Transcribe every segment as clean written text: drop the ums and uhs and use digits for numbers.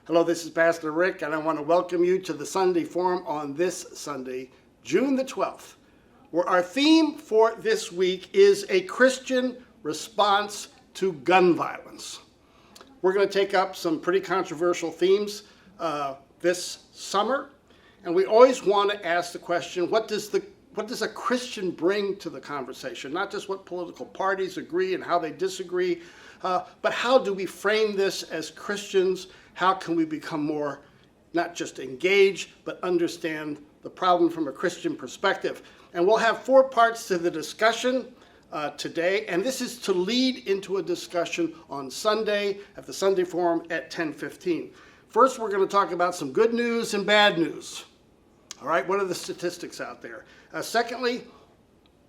Hello, this is Pastor Rick, and I want to welcome you to the Sunday Forum on this Sunday, June the 12th, where our theme for this week is a Christian response to gun violence. We're going to take up some pretty controversial themes this summer, and we always want to ask the question, what does a Christian bring to the conversation? Not just what political parties agree and how they disagree, but how do we frame this as Christians? How can we become more, not just engaged, but understand the problem from a Christian perspective? And we'll have 4 parts to the discussion today, and this is to lead into a discussion on Sunday at the Sunday Forum at 10:15. First, we're going to talk about some good news and bad news. All right, what are the statistics out there? Secondly,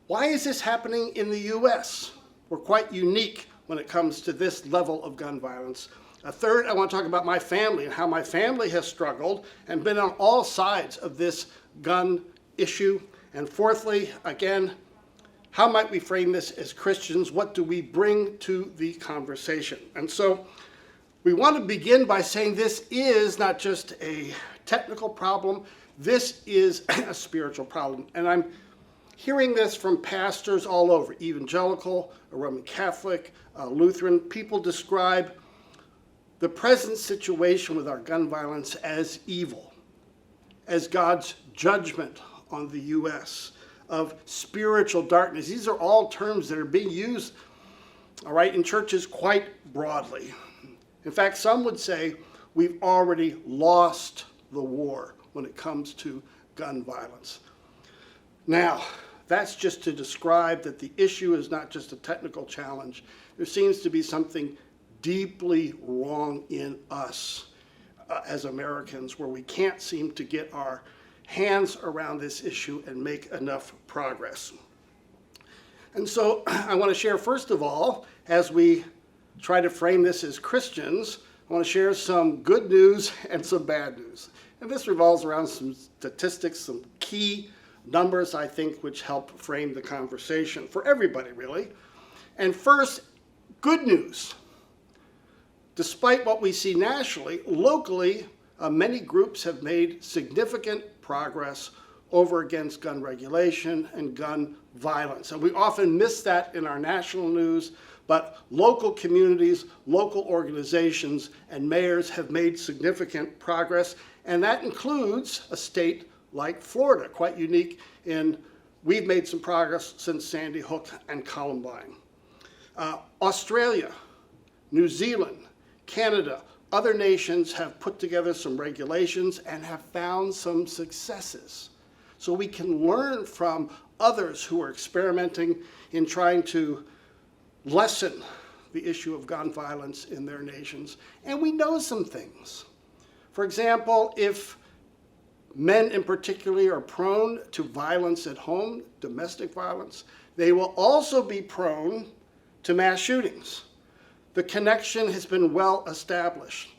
why is this happening in the U.S.? We're quite unique when it comes to this level of gun violence. Third, I want to talk about my family and how my family has struggled and been on all sides of this gun issue. And fourthly, again, how might we frame this as Christians? What do we bring to the conversation? And so we want to begin by saying this is not just a technical problem, this is a spiritual problem. And I'm hearing this from pastors all over, evangelical, Roman Catholic, Lutheran. People describe the present situation with our gun violence as evil, as God's judgment on the U.S., of spiritual darkness. These are all terms that are being used, all right, in churches quite broadly. In fact, some would say we've already lost the war when it comes to gun violence. Now, that's just to describe that the issue is not just a technical challenge. There seems to be something deeply wrong in us as Americans, where we can't seem to get our hands around this issue and make enough progress. And so I want to share, first of all, as we try to frame this as Christians, I want to share some good news and some bad news. And this revolves around some statistics, some key numbers, I think, which help frame the conversation for everybody, really. And first, good news. Despite what we see nationally, locally, many groups have made significant progress over against gun regulation and gun violence. And we often miss that in our national news, but local communities, local organizations, and mayors have made significant progress, and that includes a state like Florida, quite unique in we've made some progress since Sandy Hook and Columbine. Australia, New Zealand, Canada, other nations have put together some regulations and have found some successes. So we can learn from others who are experimenting in trying to lessen the issue of gun violence in their nations. And we know some things. For example, if men in particular are prone to violence at home, domestic violence, they will also be prone to mass shootings. The connection has been well established.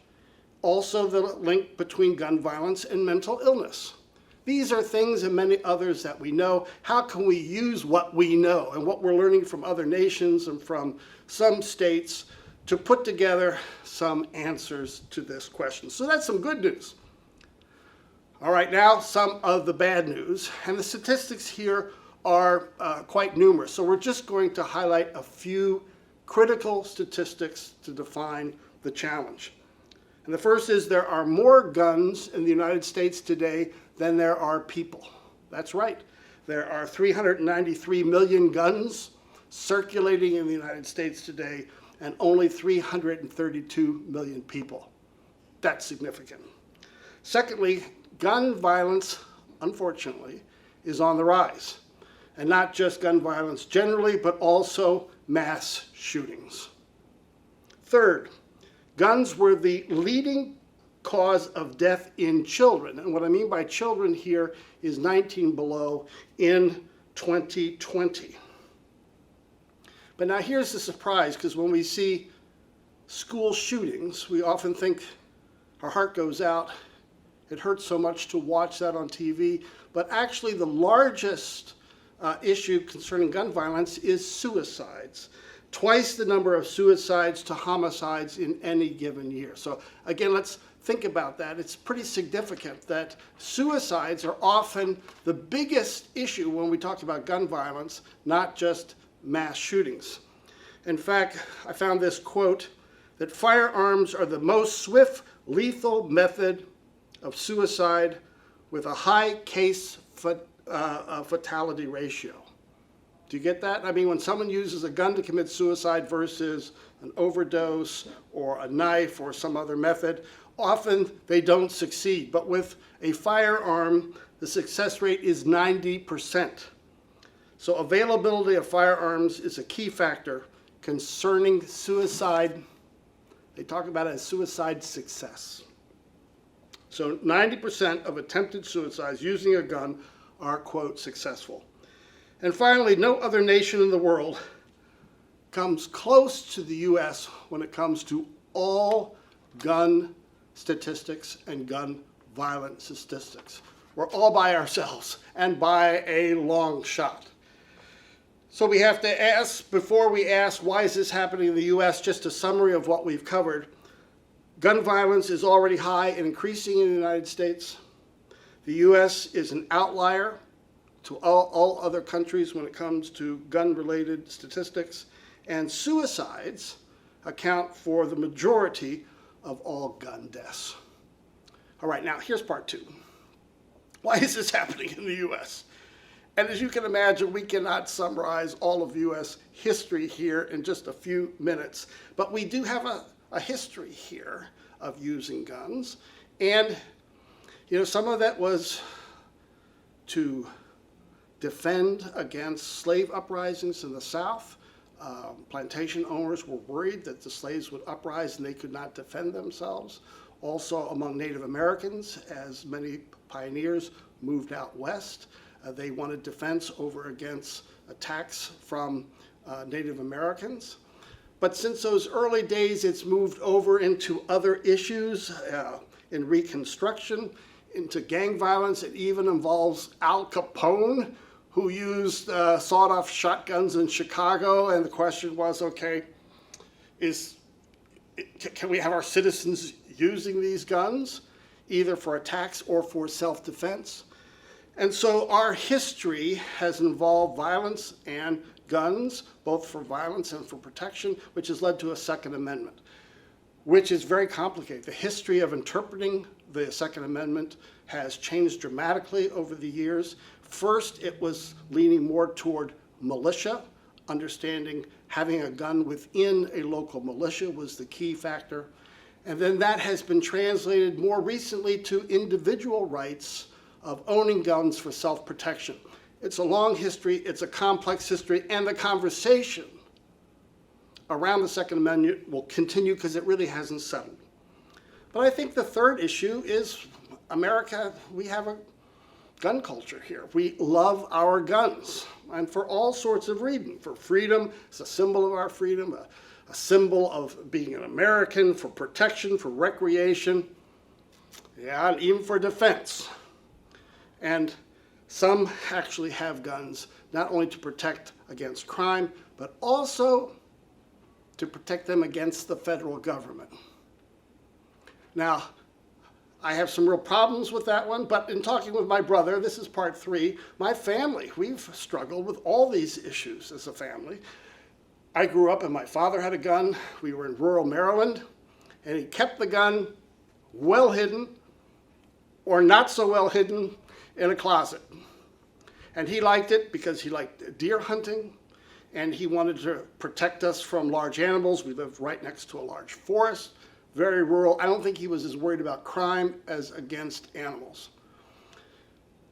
Also, the link between gun violence and mental illness. These are things and many others that we know. How can we use what we know and what we're learning from other nations and from some states to put together some answers to this question? So that's some good news. All right, now some of the bad news. And the statistics here are quite numerous. So we're just going to highlight a few critical statistics to define the challenge. And the first is there are more guns in the United States today than there are people. That's right. There are 393 million guns circulating in the United States today and only 332 million people. That's significant. Secondly, gun violence, unfortunately, is on the rise. And not just gun violence generally, but also mass shootings. Third, guns were the leading cause of death in children. And what I mean by children here is 19 below in 2020. But now here's the surprise, because when we see school shootings, we often think our heart goes out. It hurts so much to watch that on TV. But actually the largest issue concerning gun violence is suicides. Twice the number of suicides to homicides in any given year. So again, let's think about that, it's pretty significant that suicides are often the biggest issue when we talk about gun violence, not just mass shootings. In fact, I found this quote that firearms are the most swift, lethal method of suicide with a high case fatality ratio. Do you get that? I mean, when someone uses a gun to commit suicide versus an overdose or a knife or some other method, often they don't succeed. But with a firearm, the success rate is 90%. So availability of firearms is a key factor concerning suicide. They talk about it as suicide success. So 90% of attempted suicides using a gun are, quote, successful. And finally, no other nation in the world comes close to the U.S. when it comes to all gun statistics and gun violence statistics. We're all by ourselves and by a long shot. So we have to ask, before we ask why is this happening in the U.S., just a summary of what we've covered. Gun violence is already high and increasing in the United States. The U.S. is an outlier to all other countries when it comes to gun-related statistics, and suicides account for the majority of all gun deaths. All right, now here's part two. Why is this happening in the U.S.? And as you can imagine, we cannot summarize all of U.S. history here in just a few minutes, but we do have a history here of using guns, and some of that was to defend against slave uprisings in the South. Plantation owners were worried that the slaves would uprise and they could not defend themselves. Also among Native Americans, as many pioneers moved out west, they wanted defense over against attacks from Native Americans. But since those early days, it's moved over into other issues in Reconstruction, into gang violence. It even involves Al Capone, who used sawed-off shotguns in Chicago. And the question was, okay, can we have our citizens using these guns, either for attacks or for self-defense? And so our history has involved violence and guns, both for violence and for protection, which has led to a Second Amendment, which is very complicated. The history of interpreting the Second Amendment has changed dramatically over the years. First, it was leaning more toward militia, understanding having a gun within a local militia was the key factor. And then that has been translated more recently to individual rights of owning guns for self-protection. It's a long history, it's a complex history, and the conversation around the Second Amendment will continue because it really hasn't settled. But I think the third issue is America, we have a gun culture here. We love our guns, and for all sorts of reasons. For freedom, it's a symbol of our freedom, a symbol of being an American, for protection, for recreation, and even for defense. And some actually have guns not only to protect against crime, but also to protect them against the federal government. Now, I have some real problems with that one, but in talking with my brother, this is part 3, my family, we've struggled with all these issues as a family. I grew up and my father had a gun. We were in rural Maryland, and he kept the gun well hidden or not so well hidden in a closet. And he liked it because he liked deer hunting, and he wanted to protect us from large animals. We lived right next to a large forest, very rural. I don't think he was as worried about crime as against animals.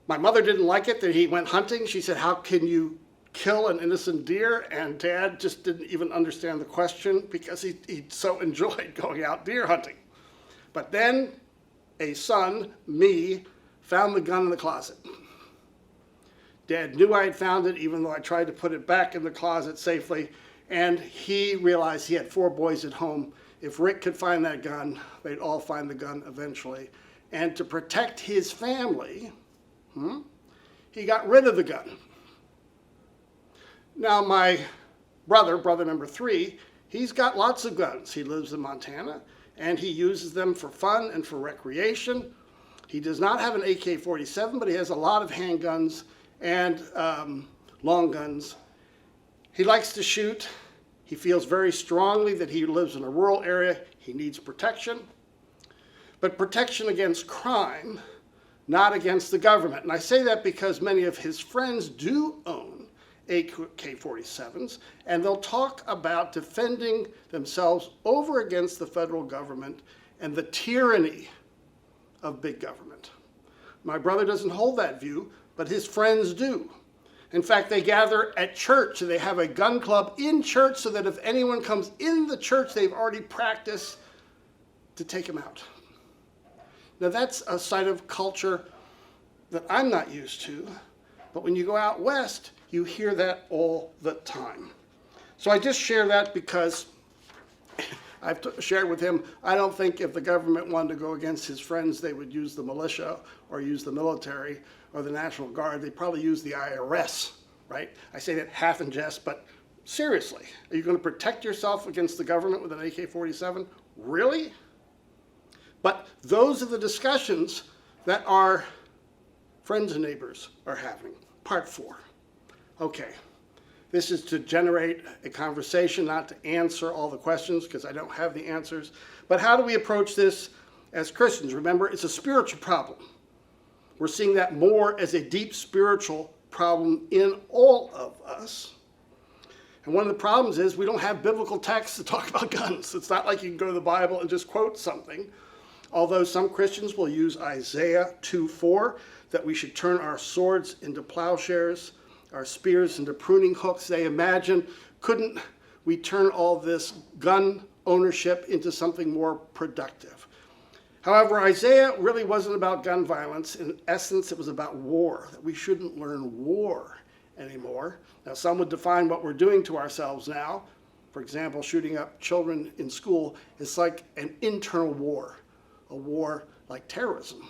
My mother didn't like it that he went hunting. She said, how can you kill an innocent deer? And Dad just didn't even understand the question because he so enjoyed going out deer hunting. But then a son, me, found the gun in the closet. Dad knew I had found it, even though I tried to put it back in the closet safely, and he realized he had 4 boys at home. If Rick could find that gun, they'd all find the gun eventually. And to protect his family, he got rid of the gun. Now my brother number 3, he's got lots of guns. He lives in Montana, and he uses them for fun and for recreation. He does not have an AK-47, but he has a lot of handguns and long guns. He likes to shoot. He feels very strongly that he lives in a rural area. He needs protection, but protection against crime, not against the government. And I say that because many of his friends do own AK-47s, and they'll talk about defending themselves over against the federal government and the tyranny of big government. My brother doesn't hold that view, but his friends do. In fact, they gather at church, and they have a gun club in church so that if anyone comes in the church, they've already practiced to take him out. Now that's a side of culture that I'm not used to, but when you go out west, you hear that all the time. So I just share that because I've shared with him, I don't think if the government wanted to go against his friends, they would use the militia or use the military or the National Guard. They'd probably use the IRS, right? I say that half in jest, but seriously, are you going to protect yourself against the government with an AK-47? Really? But those are the discussions that our friends and neighbors are having. Part 4. Okay. This is to generate a conversation, not to answer all the questions, because I don't have the answers. But how do we approach this as Christians? Remember, it's a spiritual problem. We're seeing that more as a deep spiritual problem in all of us. And one of the problems is we don't have biblical texts to talk about guns. It's not like you can go to the Bible and just quote something. Although some Christians will use Isaiah 2:4, that we should turn our swords into plowshares, our spears into pruning hooks. They imagine, couldn't we turn all this gun ownership into something more productive? However, Isaiah really wasn't about gun violence. In essence, it was about war, that we shouldn't learn war anymore. Now, some would define what we're doing to ourselves now. For example, shooting up children in school is like an internal war, a war like terrorism.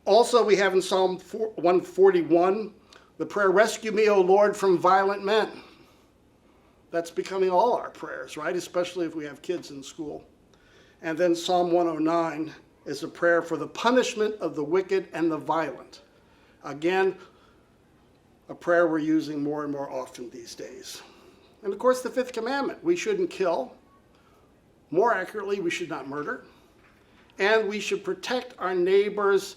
Also, we have in Psalm 141, the prayer, rescue me, O Lord, from violent men. That's becoming all our prayers, right? Especially if we have kids in school. And then Psalm 109 is a prayer for the punishment of the wicked and the violent. Again, a prayer we're using more and more often these days. And of course, the 5th commandment, we shouldn't kill. More accurately, we should not murder. And we should protect our neighbor's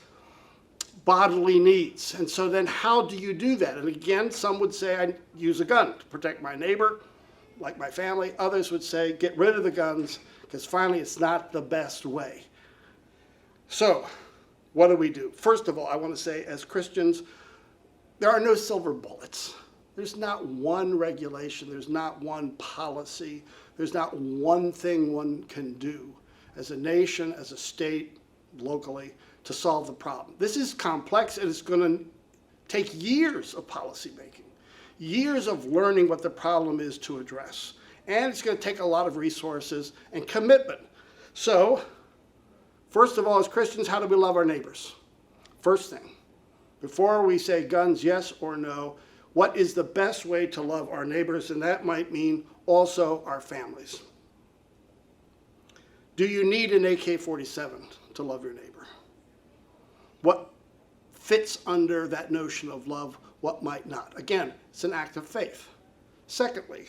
bodily needs. And so then how do you do that? And again, some would say I use a gun to protect my neighbor, like my family. Others would say get rid of the guns, because finally it's not the best way. So what do we do? First of all, I want to say as Christians, there are no silver bullets. There's not one regulation. There's not one policy. There's not one thing one can do as a nation, as a state, locally, to solve the problem. This is complex, and it's going to take years of policy making, years of learning what the problem is to address. And it's going to take a lot of resources and commitment. So, first of all, as Christians, how do we love our neighbors? First thing, before we say guns, yes or no, what is the best way to love our neighbors? And that might mean also our families. Do you need an AK-47 to love your neighbor? What fits under that notion of love, what might not? Again, it's an act of faith. Secondly,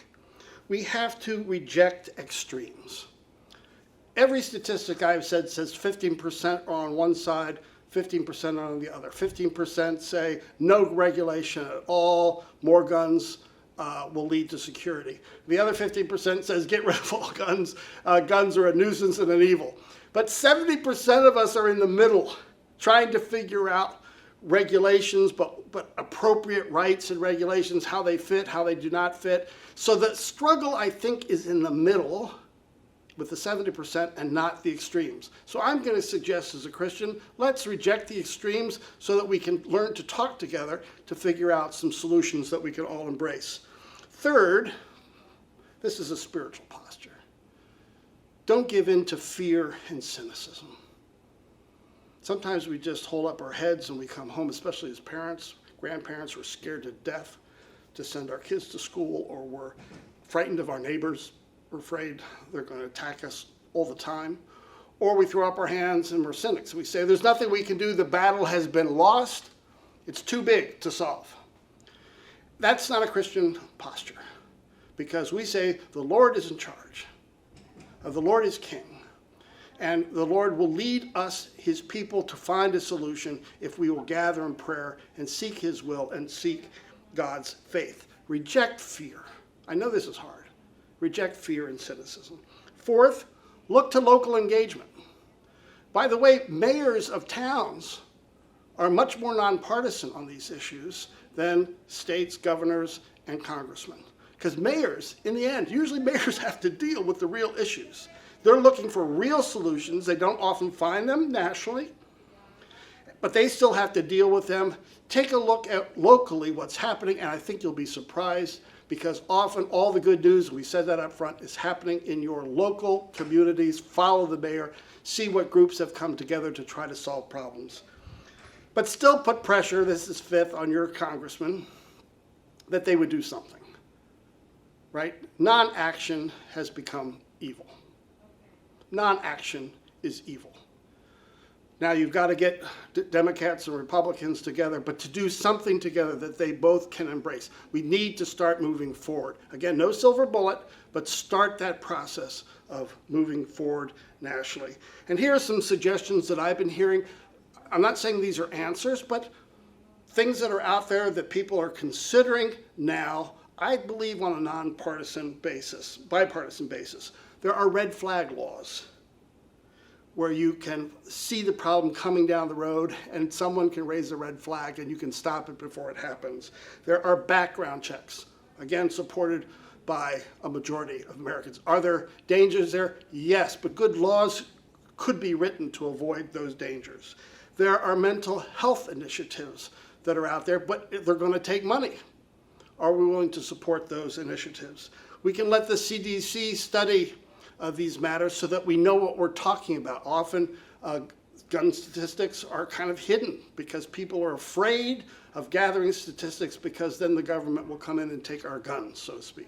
we have to reject extremes. Every statistic I've said says 15% are on one side, 15% on the other. 15% say no regulation at all, more guns will lead to security. The other 15% says get rid of all guns. Guns are a nuisance and an evil. But 70% of us are in the middle, trying to figure out regulations, but appropriate rights and regulations, how they fit, how they do not fit. So the struggle, I think, is in the middle with the 70% and not the extremes. So I'm going to suggest as a Christian, let's reject the extremes so that we can learn to talk together to figure out some solutions that we can all embrace. Third, this is a spiritual posture. Don't give in to fear and cynicism. Sometimes we just hold up our heads and we come home, especially as parents, grandparents, we're scared to death to send our kids to school, or we're frightened of our neighbors. We're afraid they're going to attack us all the time, or we throw up our hands and we're cynics. We say, there's nothing we can do, the battle has been lost, it's too big to solve. That's not a Christian posture, because we say the Lord is in charge, the Lord is king, and the Lord will lead us, his people, to find a solution if we will gather in prayer and seek his will and seek God's faith. Reject fear. I know this is hard. Reject fear and cynicism. Fourth, look to local engagement. By the way, mayors of towns are much more nonpartisan on these issues than states, governors, and congressmen. Because mayors, in the end, usually mayors have to deal with the real issues. They're looking for real solutions. They don't often find them nationally, but they still have to deal with them. Take a look at locally what's happening, and I think you'll be surprised, because often all the good news, we said that up front, is happening in your local communities. Follow the mayor, see what groups have come together to try to solve problems. But still put pressure, this is fifth, on your congressman, that they would do something, right? Non-action has become evil. Non-action is evil. Now you've got to get Democrats and Republicans together, but to do something together that they both can embrace. We need to start moving forward. Again, no silver bullet, but start that process of moving forward nationally. And here are some suggestions that I've been hearing. I'm not saying these are answers, but things that are out there that people are considering now, I believe on a bipartisan basis. There are red flag laws where you can see the problem coming down the road and someone can raise a red flag and you can stop it before it happens. There are background checks, again supported by a majority of Americans. Are there dangers there? Yes, but good laws could be written to avoid those dangers. There are mental health initiatives that are out there, but they're going to take money. Are we willing to support those initiatives? We can let the CDC study these matters so that we know what we're talking about. Often gun statistics are kind of hidden because people are afraid of gathering statistics because then the government will come in and take our guns, so to speak.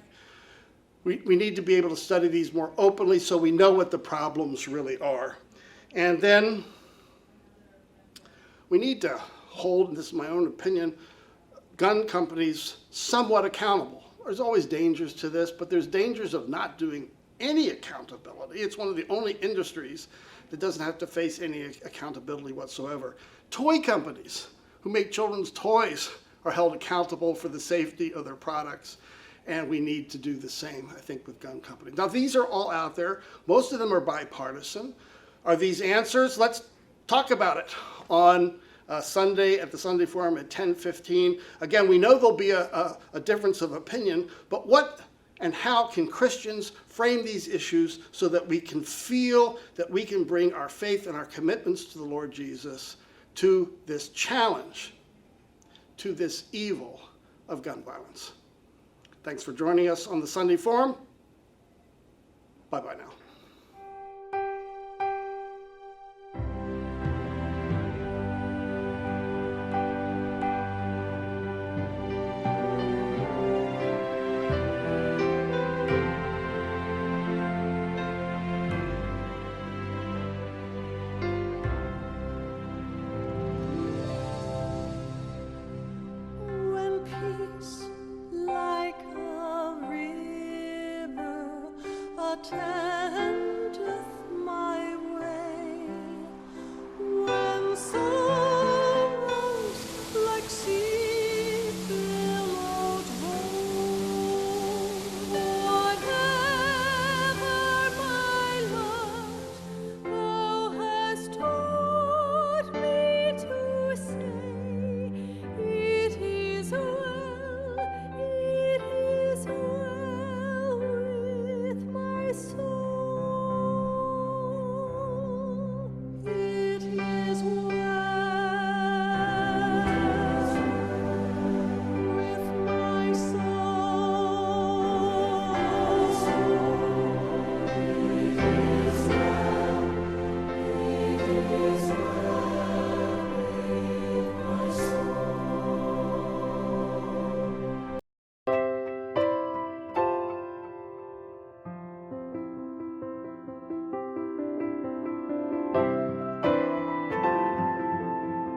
We need to be able to study these more openly so we know what the problems really are. And then we need to hold, and this is my own opinion, gun companies somewhat accountable. There's always dangers to this, but there's dangers of not doing any accountability. It's one of the only industries that doesn't have to face any accountability whatsoever. Toy companies who make children's toys are held accountable for the safety of their products, and we need to do the same, I think, with gun companies. Now, these are all out there. Most of them are bipartisan. Are these answers? Let's talk about it on Sunday at the Sunday Forum at 10:15. Again, we know there'll be a difference of opinion, but what and how can Christians frame these issues so that we can feel that we can bring our faith and our commitments to the Lord Jesus to this challenge, to this evil of gun violence? Thanks for joining us on the Sunday Forum. Bye-bye now. Like a river, a